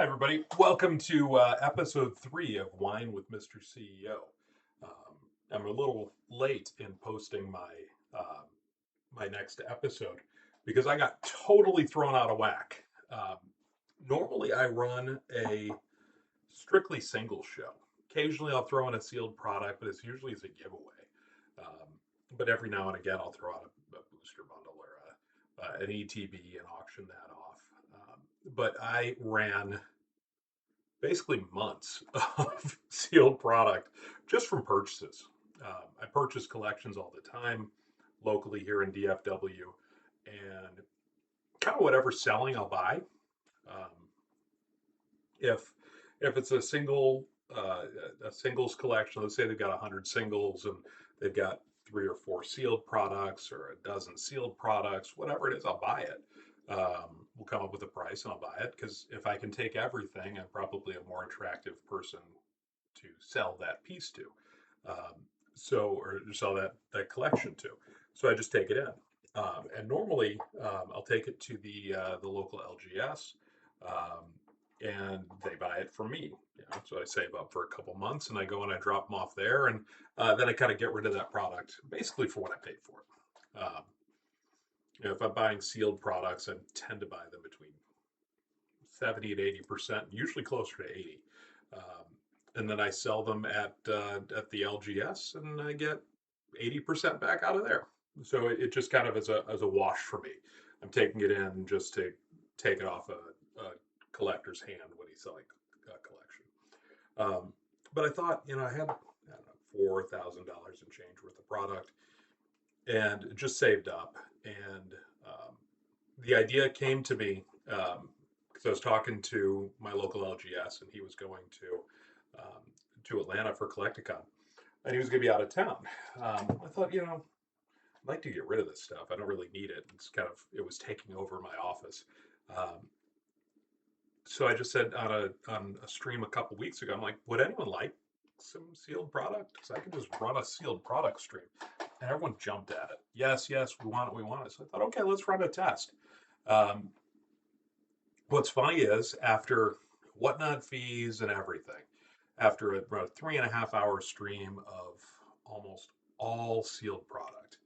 Hi, everybody. Welcome to episode 3 of Wine with Mr. CEO. Um, I'm a little late in posting um, my next episode because I got totally thrown out of whack. Um, Normally, I run a strictly single show. Occasionally, I'll throw in a sealed product, but it's usually as a giveaway. Um, but every now and again, I'll throw out a booster bundle or an ETB and auction that off. But I ran basically months of sealed product just from purchases. I purchase collections all the time locally here in DFW, and kind of whatever's selling, I'll buy. Um, if if it's a singles collection, let's say they've got 100 singles and they've got 3 or 4 sealed products or a dozen sealed products, whatever it is, I'll buy it. We'll come up with a price and I'll buy it because if I can take everything, I'm probably a more attractive person to sell that piece to. Um, or sell that collection to. So I just take it in. And normally I'll take it to the local LGS, um, and they buy it from me. So I save up for a couple months, and I go and I drop them off there, and then I kind of get rid of that product basically for what I paid for it. If I'm buying sealed products, I tend to buy them between 70 and 80%, usually closer to 80. Um, and then I sell them at the LGS, and I get 80% back out of there. So it just kind of as a wash for me. I'm taking it in just to take it off a collector's hand when he's selling a collection. But I thought, I had, I don't know, $4,000 and change worth of product, and just saved up. And the idea came to me because I was talking to my local LGS, and he was going to Atlanta for Collecticon, and he was going to be out of town. I thought, I'd like to get rid of this stuff. I don't really need it. It was taking over my office. Um, so I just said on a stream a couple weeks ago, I'm like, would anyone like some sealed product? Because I could just run a sealed product stream. And everyone jumped at it. Yes, yes, we want it, we want it. So I thought, okay, let's run a test. Um, what's funny is after whatnot fees and everything, after about a 3.5 hour stream of almost all sealed product,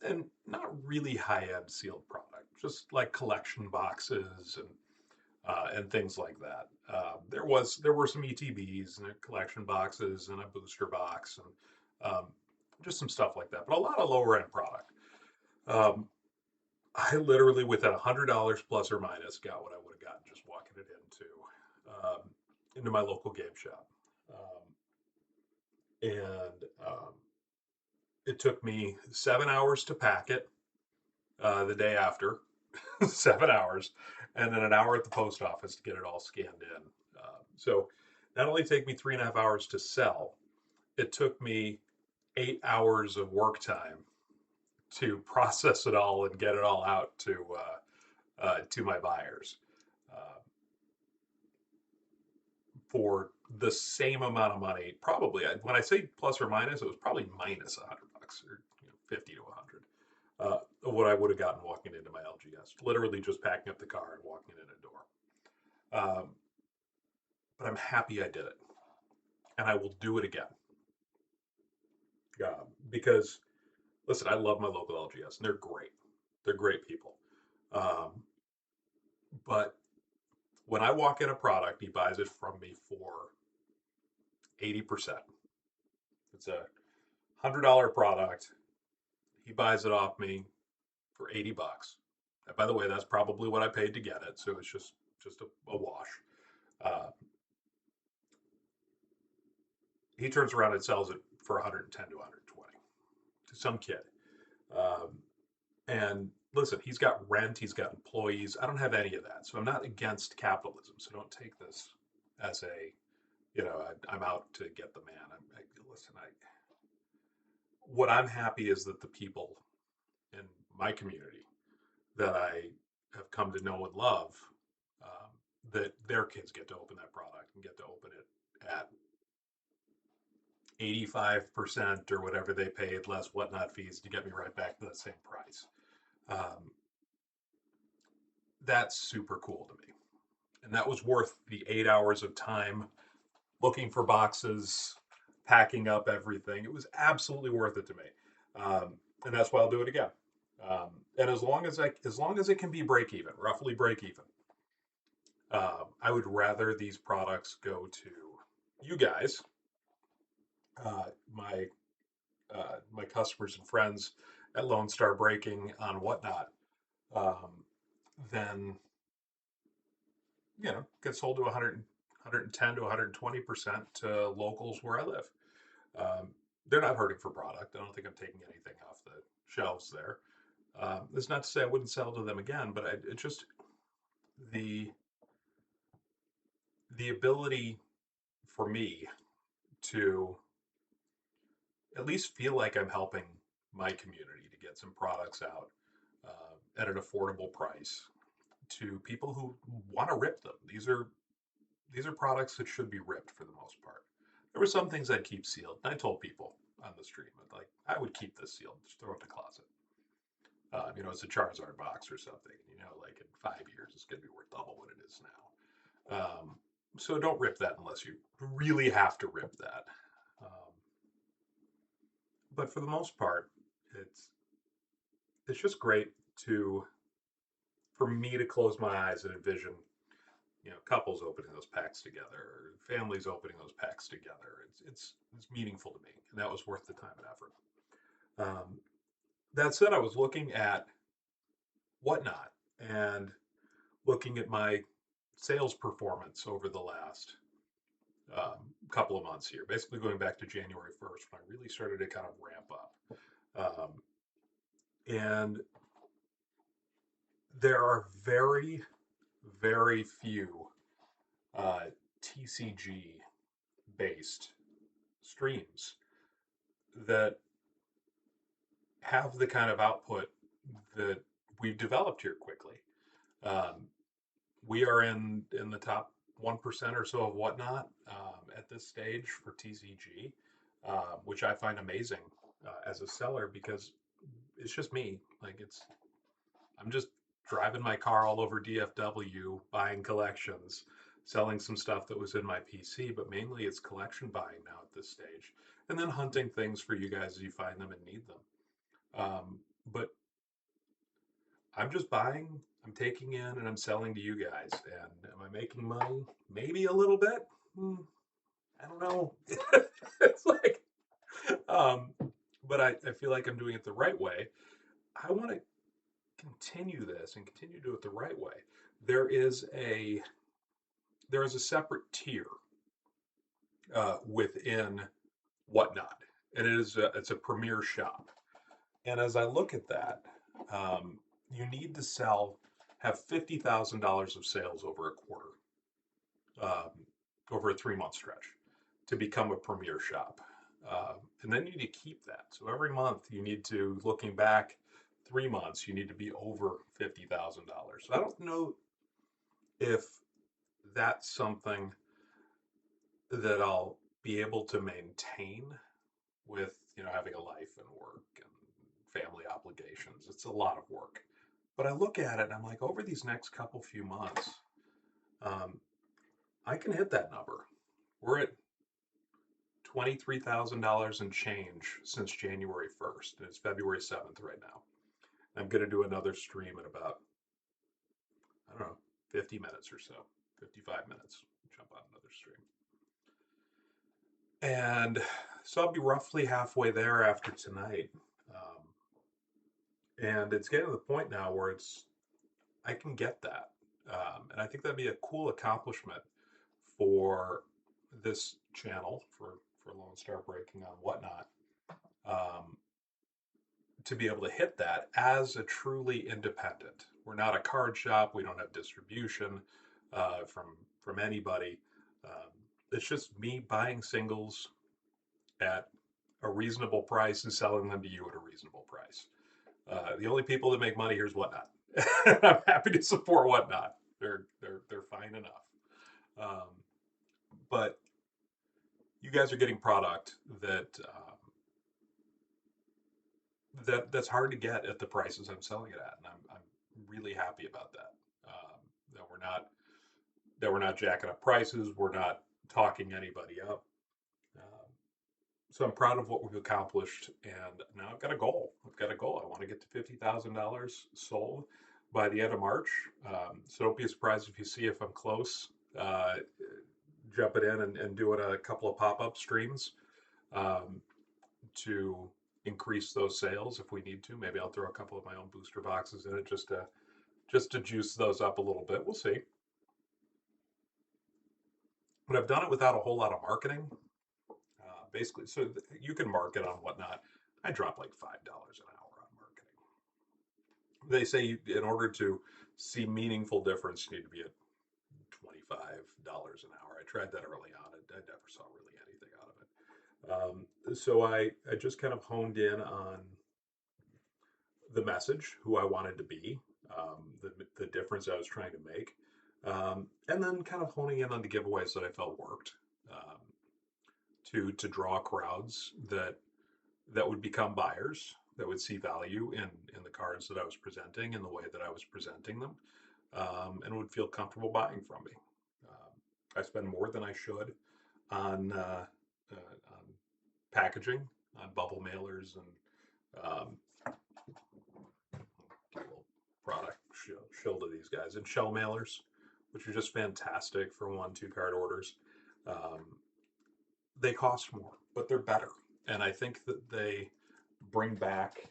and not really high-end sealed product, just like collection boxes and things like that. There were some ETBs and collection boxes and a booster box and just some stuff like that, but a lot of lower end product. Um, I literally, within $100 plus or minus, got what I would have gotten just walking it into my local game shop. And it took me 7 hours to pack it the day after, 7 hours, and then an hour at the post office to get it all scanned in. So not only take me 3.5 hours to sell, it took me 8 hours of work time to process it all and get it all out to my buyers for the same amount of money. Probably, when I say plus or minus, it was probably minus $100 or 50 to 100 of what I would have gotten walking into my LGS. Literally just packing up the car and walking in a door. Um, but I'm happy I did it, and I will do it again. Because listen, I love my local LGS, and they're great. They're great people. Um, but when I walk in a product, he buys it from me for 80%. It's a $100 product. He buys it off me for 80 bucks. And by the way, that's probably what I paid to get it, so it's just a wash. Uh, he turns around and sells it for 110 to 120 to some kid. Um, and listen, he's got rent, he's got employees. I don't have any of that, so I'm not against capitalism. So don't take this as I'm out to get the man. Listen, what I'm happy is that the people in my community that I have come to know and love, um, that their kids get to open that product and get to open it at 85% or whatever they paid less whatnot fees to get me right back to the same price. Um, that's super cool to me. And And that was worth the 8 hours of time looking for boxes, packing up everything. It was absolutely worth it to me. And that's why I'll do it again. And as long as it can be break even, roughly break even, I would rather these products go to you guys, uh, my my customers and friends at Lone Star Breaking on whatnot, um, than get sold to 100, 110 to 120% to locals where I live. Um, they're not hurting for product. I don't think I'm taking anything off the shelves there. That's not to say I wouldn't sell to them again, but it just the the ability for me to at least feel like I'm helping my community to get some products out at an affordable price to people who want to rip them. These are products that should be ripped for the most part. There were some things I'd keep sealed, and I told people on the stream, like I would keep this sealed, just throw it in the closet. It's a Charizard box or something. Like in 5 years, it's going to be worth double what it is now. So don't rip that unless you really have to rip that. Um, but for the most part, it's it's just great to for me to close my eyes and envision, couples opening those packs together, families opening those packs together. It's meaningful to me, and that was worth the time and effort. That said, I was looking at whatnot and looking at my sales performance over the last couple of months here, basically going back to January 1st when I really started to kind of ramp up. And there are very, very few TCG based streams that have the kind of output that we've developed here quickly. Um, we are in the top 1% or so of whatnot at this stage for TCG, which I find amazing as a seller because it's just me. Like I'm just driving my car all over DFW, buying collections, selling some stuff that was in my PC, but mainly it's collection buying now at this stage, and then hunting things for you guys as you find them and need them. But I'm just buying, I'm taking in, and I'm selling to you guys. And am I making money? Maybe a little bit. I don't know. It's like, um, but I feel like I'm doing it the right way. I want to continue this and continue to do it the right way. There is a there is a separate tier within whatnot, and it's a premier shop. And as I look at that, um, you need to have $50,000 of sales over a quarter, um, over a 3 month stretch, to become a premier shop. And then you need to keep that. So every month you need to, looking back 3 months, you need to be over $50,000. So I don't know if that's something that I'll be able to maintain with, having a life and work and family obligations. It's a lot of work. But I look at it and I'm like, over these next few months, um, I can hit that number. We're at $23,000 and change since January 1st. And it's February 7th right now. I'm going to do another stream in about, I don't know, 50 minutes or so, 55 minutes. Jump on another stream. And so I'll be roughly halfway there after tonight. And it's getting to the point now where I can get that. And I think that'd be a cool accomplishment for this channel, for Lone Star Breaking on whatnot, um, to be able to hit that as a truly independent. We're not a card shop. We don't have distribution from anybody. Um, it's just me buying singles at a reasonable price and selling them to you at a reasonable price. The only people that make money here is whatnot. I'm happy to support whatnot. They're fine enough. Um, but you guys are getting product that's hard to get at the prices I'm selling it at, and I'm really happy about that. That we're not that we're not jacking up prices, we're not talking anybody up. Um, so I'm proud of what we've accomplished, and now I've got a goal. I've got a goal. I want to get to $50,000 sold by the end of March. So don't be surprised if you see if I'm close. Uh, Jumping in and doing a couple of pop-up streams um, to increase those sales if we need to. Maybe I'll throw a couple of my own booster boxes in it just to juice those up a little bit. We'll see. But I've done it without a whole lot of marketing. Basically, so you can market on whatnot. I drop like $5 an hour on marketing. They say in order to see meaningful difference, you need to be at $25 an hour. I tried that early on. I never saw really anything out of it. So I just kind of honed in on the message, who I wanted to be, the difference I was trying to make, and then kind of honing in on the giveaways that I felt worked to draw crowds that would become buyers, that would see value in the cards that I was presenting, in the way that I was presenting them, and would feel comfortable buying from me. I spend more than I should on packaging, on bubble mailers, and get a little product shill to these guys, and shell mailers, which are just fantastic for 1-2 card orders. Um, they cost more, but they're better, and I think that they bring back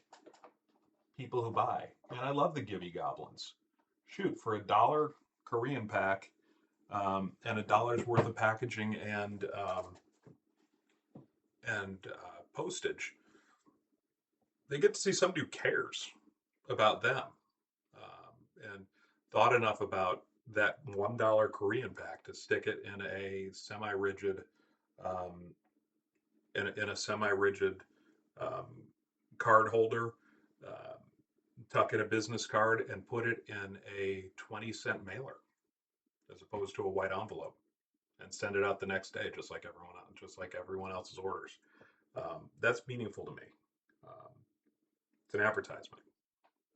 people who buy. And I love the Gibby Goblins. Shoot, for $1 Korean pack and $1's worth of packaging and postage, they get to see somebody who cares about them and thought enough about that $1 Korean pack to stick it in a semi-rigid um, in a semi-rigid um, card holder, uh, tuck in a business card, and put it in a 20-cent mailer as opposed to a white envelope, and send it out the next day, just like everyone else's orders. That's meaningful to me. Um, it's an advertisement.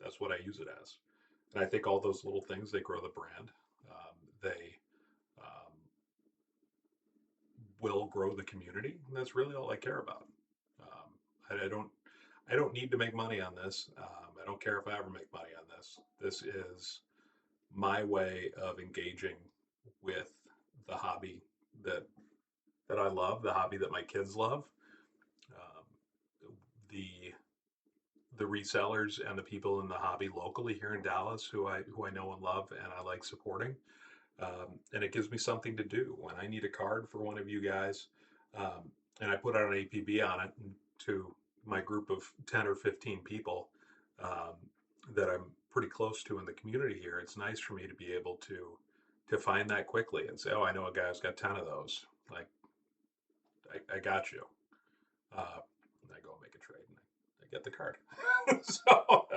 That's what I use it as. And I think all those little things, they grow the brand. They um, will grow the community. And that's really all I care about. I don't need to make money on this. I don't care if I ever make money on this. This is my way of engaging with the hobby that I love, the hobby that my kids love, um, the resellers and the people in the hobby locally here in Dallas who I know and love and I like supporting. And it gives me something to do when I need a card for one of you guys, and I put out an APB on it to my group of 10 or 15 people um, that I'm pretty close to in the community here. It's nice for me to be able to find that quickly and say, oh, I know a guy who's got 10 of those. Like, I got you. And I go and make a trade and I get the card. So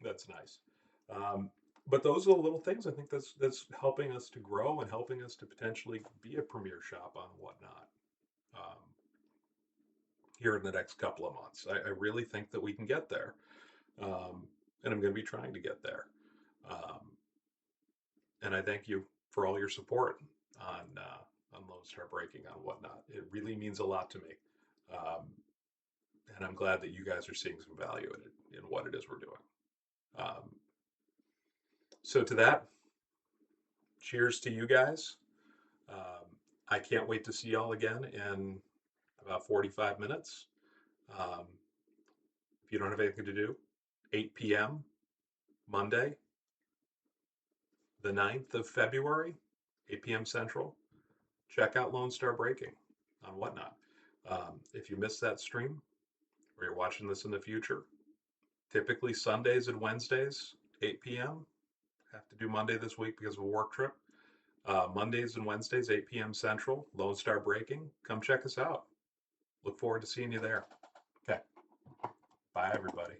that's nice. But those are the little things I think that's helping us to grow and helping us to potentially be a premier shop on whatnot um, here in the next couple of months. I really think that we can get there, and I'm going to be trying to get there. Um, and I thank you for all your support on Lone Star Breaking on whatnot. It really means a lot to me, and I'm glad that you guys are seeing some value in what it is we're doing. So to that, cheers to you guys. Um, I can't wait to see y'all again in about 45 minutes. Um, if you don't have anything to do, 8 p.m. Monday, the 9th of February, 8 p.m. Central. Check out Lone Star Breaking on whatnot. If you missed that stream or you're watching this in the future, typically Sundays and Wednesdays, 8 p.m. Have to do Monday this week because of a work trip. Mondays and Wednesdays, 8 p.m. Central, Lone Star Breaking. Come check us out. Look forward to seeing you there. Okay. Bye, everybody.